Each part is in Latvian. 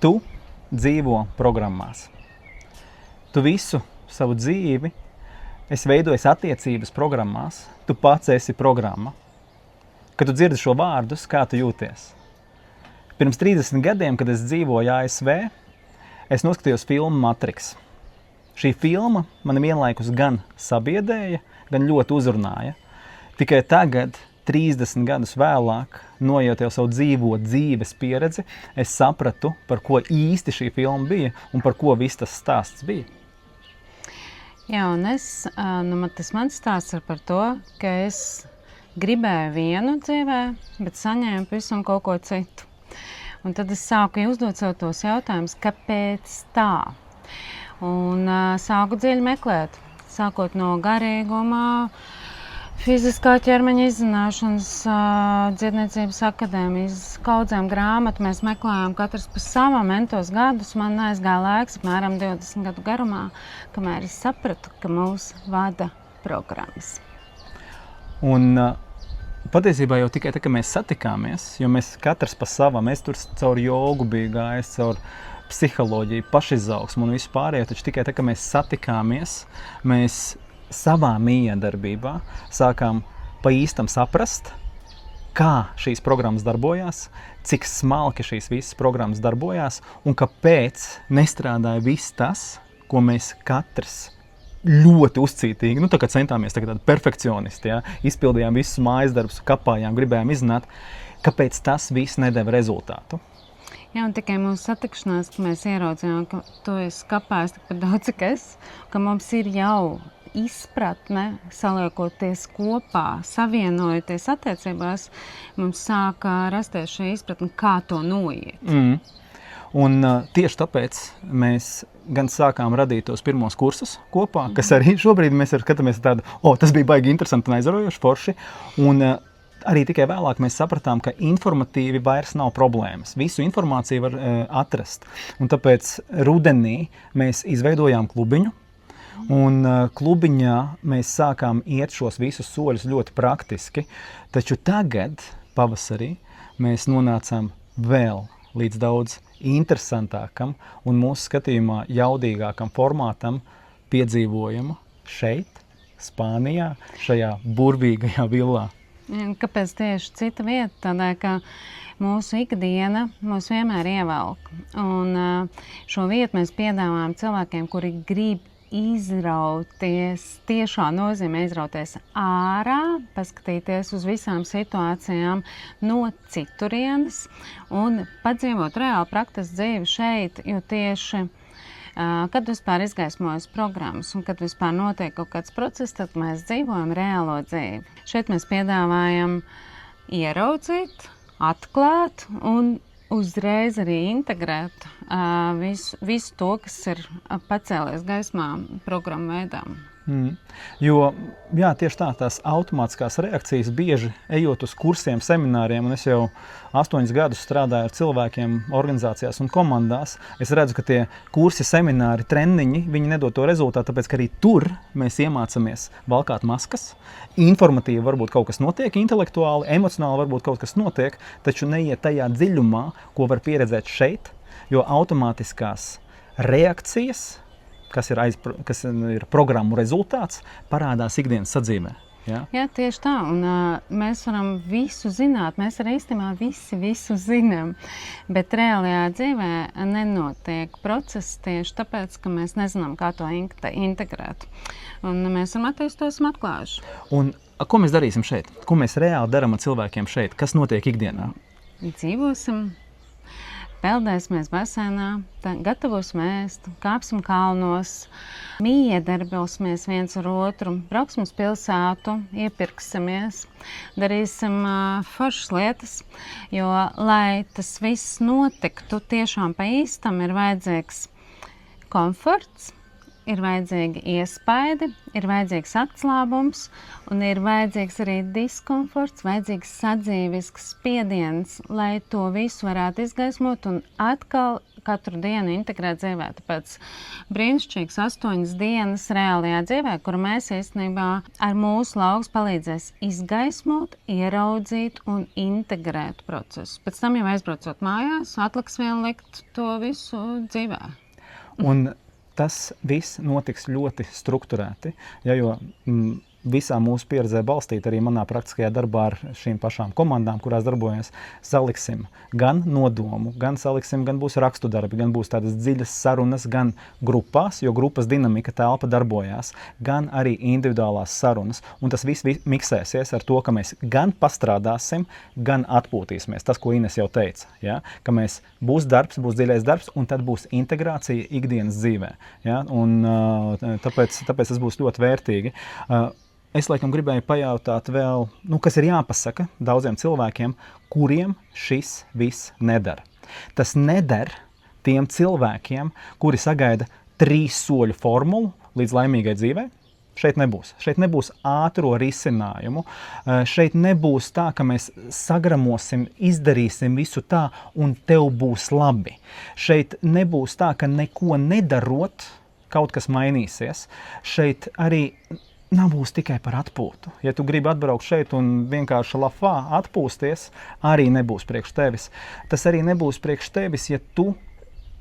Tu dzīvo programmās. Tu visu savu dzīvi esi veidojis attiecības programmās. Tu pats esi programma. Kad tu dzirdi šo vārdus, kā tu jūties? Pirms 30 gadiem, kad es dzīvoju ASV, es noskatījos filmu Matrix. Šī filma mani vienlaikus gan sabiedēja, gan ļoti uzrunāja. Tikai tagad, 30 gadus vēlāk, noiet jau savu dzīves pieredzi, es sapratu, par ko īsti šī filma bija un par ko viss tas stāsts bija. Jā, un tas mans stāsts ir par to, ka es gribēju vienu dzīvē, bet saņēmu pavisam kaut ko citu. Un tad es sāku uzdot sev tos jautājumus, kāpēc tā? Un sāku dziļi meklēt, sākot no garīguma, fiziskā ķermeņa izzināšanas, dziedniecības akadēmijas, kaudzēm grāmatu. Mēs meklējām katrs pa savam entos gadus. Man aizgāja laiks, apmēram 20 gadu garumā, kamēr es sapratu, ka mūs vada programmas. Un patiesībā jau tikai tā, ka mēs satikāmies, jo mēs katrs pa savam, es tur caur jogu biju gājis, caur psiholoģiju, pašizaugsmu un visu pārējo, taču tikai tā, ka mēs satikāmies, mēs savā miedarbībā sākām pa īstam saprast, kā šīs programmas darbojās, cik smalki šīs visas programmas darbojās un kāpēc nestrādāja viss tas, ko mēs katrs ļoti uzcītīgi, tā kā centāmies tādi perfekcionisti, ja, izpildījām visus mājas darbus, kapājām, gribējām izzināt, kāpēc tas viss nedeva rezultātu. Jā, un tikai mūsu satikšanās, ka mēs ieraudzījām, ka tu esi kapājis tikpat daudz, cik es, ka mums ir jau izpratne, saliekoties kopā, savienojoties attiecībās, mums sāka rasties šī izpratne, kā to noiet. Un tieši tāpēc mēs gan sākām radīt tos pirmos kursus kopā, kas arī šobrīd mēs skatāmies tādu, tas bija baigi interesanti un aizraujoši, forši, un arī tikai vēlāk mēs sapratām, ka informatīvi vairs nav problēmas. Visu informāciju var atrast. Un tāpēc rudenī mēs izveidojām klubiņu, un klubiņā mēs sākām iet šos visus soļus ļoti praktiski, taču tagad, pavasarī, mēs nonācām vēl līdz daudz interesantākam un mūsu skatījumā jaudīgākam formātam piedzīvojumu šeit, Spānijā, šajā burvīgajā villā. Kāpēc tieši cita vieta? Tādēļ, ka mūsu ikdiena mūs vienmēr ievelk. Un šo vietu mēs piedāvājam cilvēkiem, kuri grib izrauties, tiešā nozīmē izrauties ārā, paskatīties uz visām situācijām no citurienes un padzīvot reāli praktisku dzīvi šeit, jo tieši kad vispār izgaismojas programmas un kad vispār notiek kaut kāds process, tad mēs dzīvojam reālo dzīvi. Šeit mēs piedāvājam ieraudzīt, atklāt un uzreiz arī integrēt visu to, kas ir pacēlies gaismā programmu veidā. Jo, jā, tieši tās automātiskās reakcijas bieži ejot uz kursiem, semināriem, un es jau 8 gadus strādāju ar cilvēkiem organizācijās un komandās, es redzu, ka tie kursi, semināri, treniņi, viņi nedod to rezultātu, tāpēc, ka arī tur mēs iemācamies valkāt maskas, informatīvi varbūt kaut kas notiek, intelektuāli, emocionāli varbūt kaut kas notiek, taču neiet tajā dziļumā, ko var pieredzēt šeit, jo automātiskās reakcijas, kas ir programmu rezultāts, parādās ikdienas sadzīvē. Ja? Jā, tieši tā. Un mēs varam visu zināt, mēs arī īstenībā visu zinām, bet reālajā dzīvē nenotiek process tieši tāpēc, ka mēs nezinām, kā to integrēt. Un mēs varam attīstos un atklājuši. Un ko mēs darīsim šeit? Ko mēs reāli darām ar cilvēkiem šeit? Kas notiek ikdienā? Dzīvosim. Peldēsimies basēnā, gatavosim ēst, kāpsim kalnos, miedarbosimies viens ar otru, brauksim uz pilsētu, iepirksimies, darīsim foršas lietas, jo, lai tas viss notiktu tiešām pa īstam, ir vajadzīgs komforts ir vajadzīga iespaidi, ir vajadzīgs atslābums un ir vajadzīgs arī diskomforts, vajadzīgs sadzīvisks spiediens, lai to visu varētu izgaismot un atkal katru dienu integrēt dzīvē. Tāpēc brīnišķīgs 8 dienas reālajā dzīvē, kuru mēs īstenībā ar mūsu lauks palīdzēs izgaismot, ieraudzīt un integrēt procesu. Pēc tam jau aizbraucot mājās, atliks vien likt to visu dzīvē. Un tas viss notiks ļoti strukturēti, jo visā mūsu pieredzē balstīt arī manā praktiskajā darbā ar šīm pašām komandām, kurās darbojamies, saliksim gan nodomu, gan būs rakstu darbi, gan būs tādas dziļas sarunas, gan grupās, jo grupas dinamika telpa darbojās, gan arī individuālās sarunas. Un tas viss miksēsies ar to, ka mēs gan pastrādāsim, gan atpūtīsimies. Tas, ko Ines jau teica, ja? Ka būs darbs, būs dziļais darbs, un tad būs integrācija ikdienas dzīvē. Ja? Un tāpēc tas būs ļoti vērtīgi. Es laikam gribēju pajautāt vēl, kas ir jāpasaka daudziem cilvēkiem, kuriem šis viss nedara. Tas nedara tiem cilvēkiem, kuri sagaida 3 soļu formulu līdz laimīgai dzīvei. Šeit nebūs. Šeit nebūs ātro risinājumu. Šeit nebūs tā, ka mēs sagramosim, izdarīsim visu tā un tev būs labi. Šeit nebūs tā, ka neko nedarot, kaut kas mainīsies. Šeit arī nebūs tikai par atpūtu. Ja tu gribi atbraukt šeit un vienkārši lafā atpūsties, arī nebūs priekš tevis. Tas arī nebūs priekš tevis, ja tu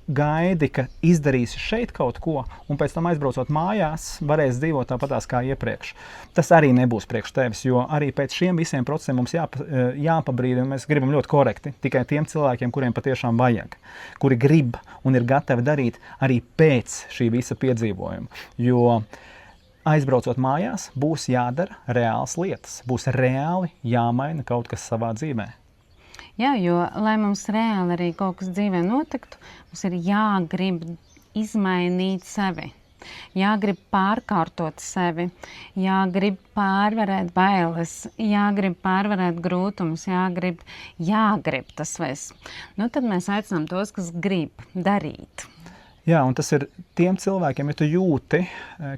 gaidi, ka izdarīsi šeit kaut ko, un pēc tam aizbraucot mājās, varēs dzīvot tāpatās kā iepriekš. Tas arī nebūs priekš tevis, jo arī pēc šiem visiem procesiem mums jāpabrīd, un mēs gribam ļoti korekti, tikai tiem cilvēkiem, kuriem patiešām vajag, kuri grib un ir gatavi darīt arī pēc šī visa piedzīvojuma. Jo aizbraucot mājās, būs jādara reāls lietas, būs reāli jāmaina kaut kas savā dzīvē. Jā, jo, lai mums reāli arī kaut kas dzīvē notiktu, mums ir jāgrib izmainīt sevi, jāgrib pārkārtot sevi, jāgrib pārvarēt bailes, jāgrib pārvarēt grūtumus, jāgrib tas viss. Tad mēs aicinām tos, kas grib darīt. Jā, un tas ir tiem cilvēkiem, ja tu jūti,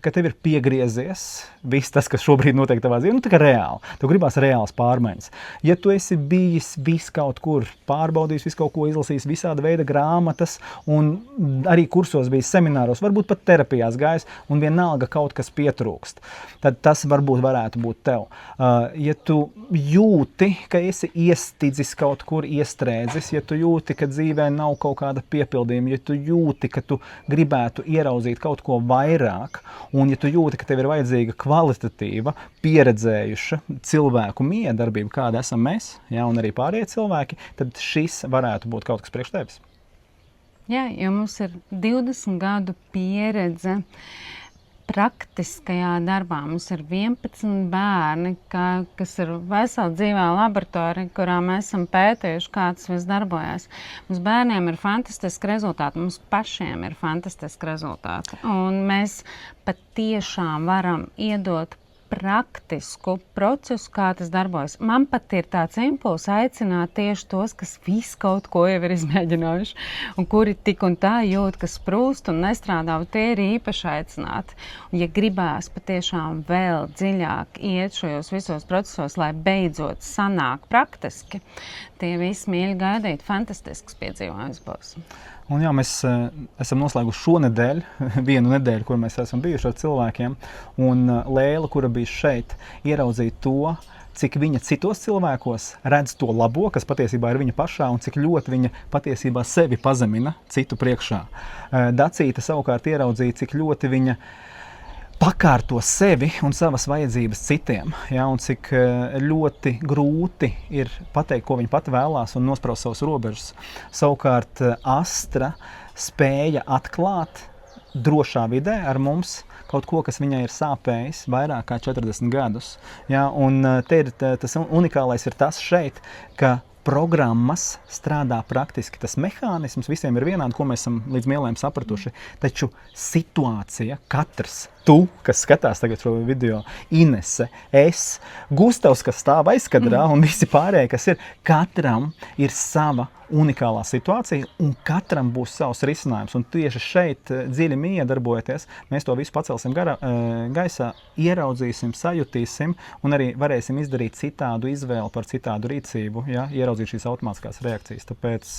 ka tev ir piegriezies viss tas, kas šobrīd notiek tavā dzīvē, tā kā reāli. Tev gribās reāls pārmaiņas. Ja tu esi bijis kaut kur, pārbaudījis visu kaut ko, izlasījis visāda veida grāmatas un arī kursos bijis semināros, varbūt pat terapijās gājis un vienalga kaut kas pietrūkst, tad tas varētu būt tev. Ja tu jūti, ka esi iestidzis kaut kur, iestrēdzis, ja tu jūti, ka dzīvē nav kaut kāda piepildījuma, ja tu jūti, ka tu gribētu ieraudzīt kaut ko vairāk, un ja tu jūti, ka tev ir vajadzīga kvalitatīva, pieredzējuša cilvēku miedarbība, kāda esam mēs, ja, un arī pārējie cilvēki, tad šis varētu būt kaut kas priekš tevis. Jā, jo mums ir 20 gadu pieredze praktiskajā darbā. Mums ir 11 bērni, kas ir vesela dzīvā laboratorija, kurā mēs esam pētījuši, kā tas viss darbojas. Mums bērniem ir fantastiski rezultāti, mums pašiem ir fantastiski rezultāti. Un mēs patiešām varam iedot praktisku procesu, kā tas darbojas. Man pat ir tāds impulss aicināt tieši tos, kas visu kaut ko jau ir izmēģinājuši un kuri tik un tā jūt, ka sprūst un nestrādā, tie ir īpaši aicināti. Un ja gribās patiešām vēl dziļāk iet šajos visos procesos, lai beidzot sanāk praktiski, tie visi mīļi gaidīt fantastisks piedzīvojums būs. Un jā, mēs esam noslēguši šonedēļ, vienu nedēļu, kur mēs esam bijuši ar cilvēkiem, un Lēla, kura bija šeit, ieraudzīja to, cik viņa citos cilvēkos redz to labo, kas patiesībā ir viņa pašā, un cik ļoti viņa patiesībā sevi pazemina citu priekšā. Dacīta savukārt ieraudzīja, cik ļoti viņa pakārto sevi un savas vajadzības citiem, ja, un cik ļoti grūti ir pateikt, ko viņa pati vēlās un nospraust savus robežas. Savukārt Astra spēja atklāt drošā vidē ar mums kaut ko, kas viņai ir sāpējis vairāk kā 40 gadus. Ja, un te ir tas unikālais ir tas šeit, ka programmas strādā praktiski, tas mehānisms visiem ir vienādi, ko mēs esam līdz mielēm sapratuši, taču situācija, katrs, tu, kas skatās tagad šo video, Inese, es, Gustavs, kas stāv aizkadrā un visi pārējie, kas ir, katram ir sava unikālā situācija, un katram būs savs risinājums. Un tieši šeit, dziļi iedarbojoties, mēs to visu pacelsim gaisā, ieraudzīsim, sajutīsim un arī varēsim izdarīt citādu izvēli par citādu rīcību, ja? Ieraudzīt šīs automātiskās reakcijas. Tāpēc,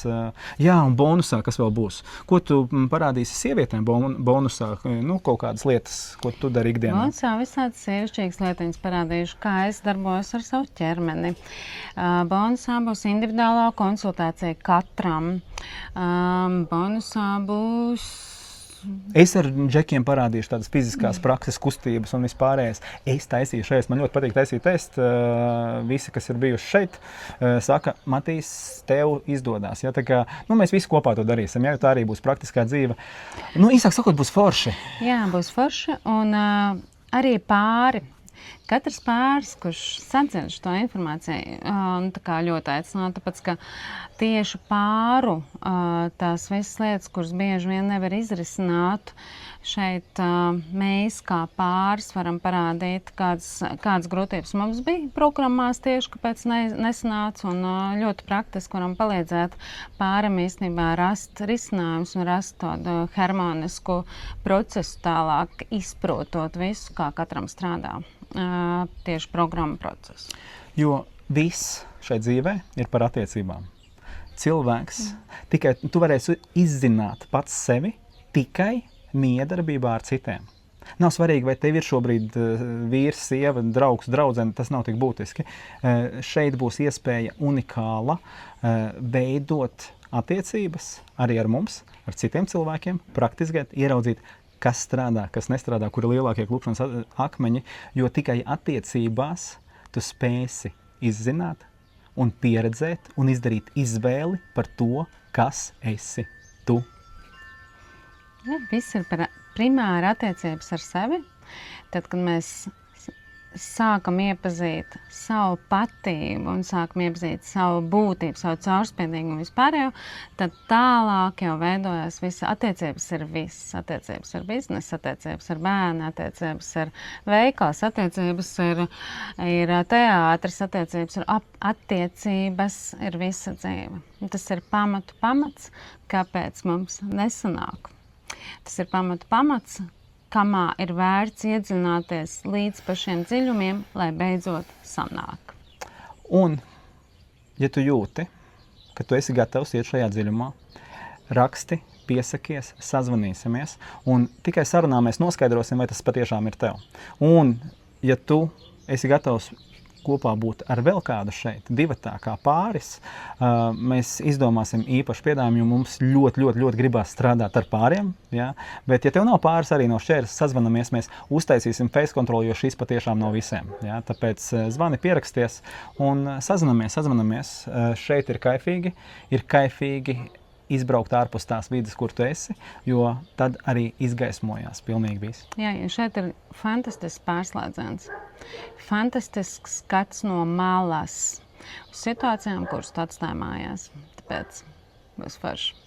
jā, un bonusā, kas vēl būs? Ko tu parādīsi sievietēm bonusā? Nu, kaut kādas lietas, ko tu dari ikdienā? Bonusā visādas sievišķīgas lietiņas parādīšu, kā es darbojos ar savu ķermeni. Bonusā būs individuālā konsultācija katram. Bonusā būs... Es ar džekiem parādīšu tādas fiziskās prakses, kustības un vispārējais. Es taisīju šeit, man ļoti patīk taisīt testu. Visi, kas ir bijuši šeit, saka, Matīs, tev izdodās. Ja? Tā kā, mēs visi kopā to darīsim, ja? Tā arī būs praktiskā dzīve. Īsāk sakot, būs forši. Jā, būs forši un arī pāri. Katrs pāris, kurš sacenš to informāciju, tā kā ļoti aicinātu, tāpēc, ka tieši pāru tās visas lietas, kuras bieži vien nevar izrisināt, šeit mēs kā pāris varam parādīt, kādas grūtības mums bija programmās tieši, kāpēc nesanāca, un ļoti praktiski varam palīdzēt pārim īstenībā rast risinājumus un rast tādu harmonisku procesu tālāk, izprotot visu, kā katram strādā. Tieši programma procesu. Jo viss šai dzīvē ir par attiecībām. Cilvēks, tikai tu varēsi izzināt pats sevi tikai miedarbībā ar citiem. Nav svarīgi, vai tev ir šobrīd vīrs, sieva, draugs, draudzene, tas nav tik būtiski. Šeit būs iespēja unikāla veidot attiecības arī ar mums, ar citiem cilvēkiem, praktizēt, ieraudzīt, kas strādā, kas nestrādā, kur ir lielākie klupšanas akmeņi, jo tikai attiecībās tu spēsi izzināt un pieredzēt un izdarīt izvēli par to, kas esi tu. Ja, viss ir primāri attiecības ar sevi. Tad, kad mēs sākam iepazīt savu patību un sākam iepazīt savu būtību, savu caurspīdīgumu un vispārējo, tad tālāk jau veidojās visa attiecības ir viss. Attiecības ar biznesu, attiecības ar bērnu, attiecības ar veikals, attiecības ir teātris, attiecības ir visa dzīve. Un tas ir pamats, kāpēc mums nesanāk. Tas ir pamats, kamā ir vērts iedziļināties līdz pašiem dziļumiem, lai beidzot sanāk. Un, ja tu jūti, ka tu esi gatavs iet šajā dziļumā, raksti, piesakies, sazvanīsimies, un tikai sarunā mēs noskaidrosim, vai tas patiešām ir tev. Un, ja tu esi gatavs kopā būt ar vēl kādu šeit, divatā kā pāris, mēs izdomāsim īpašu piedāvājumu, jo mums ļoti gribās strādāt ar pāriem. Ja? Bet, ja tev nav pāris arī no šķēres, sazvanamies, mēs uztaisīsim face kontroli, jo šīs patiešām nav visiem. Ja? Tāpēc zvani, pieraksties un sazvanamies. Šeit ir kaifīgi izbraukt ārpus tās vides, kur tu esi, jo tad arī izgaismojās pilnīgi viss. Jā, šeit ir fantastisks pārslēdziens. Fantastisks skats no malas uz situācijām, kuras tu atstāji mājās. Tāpēc būs forši.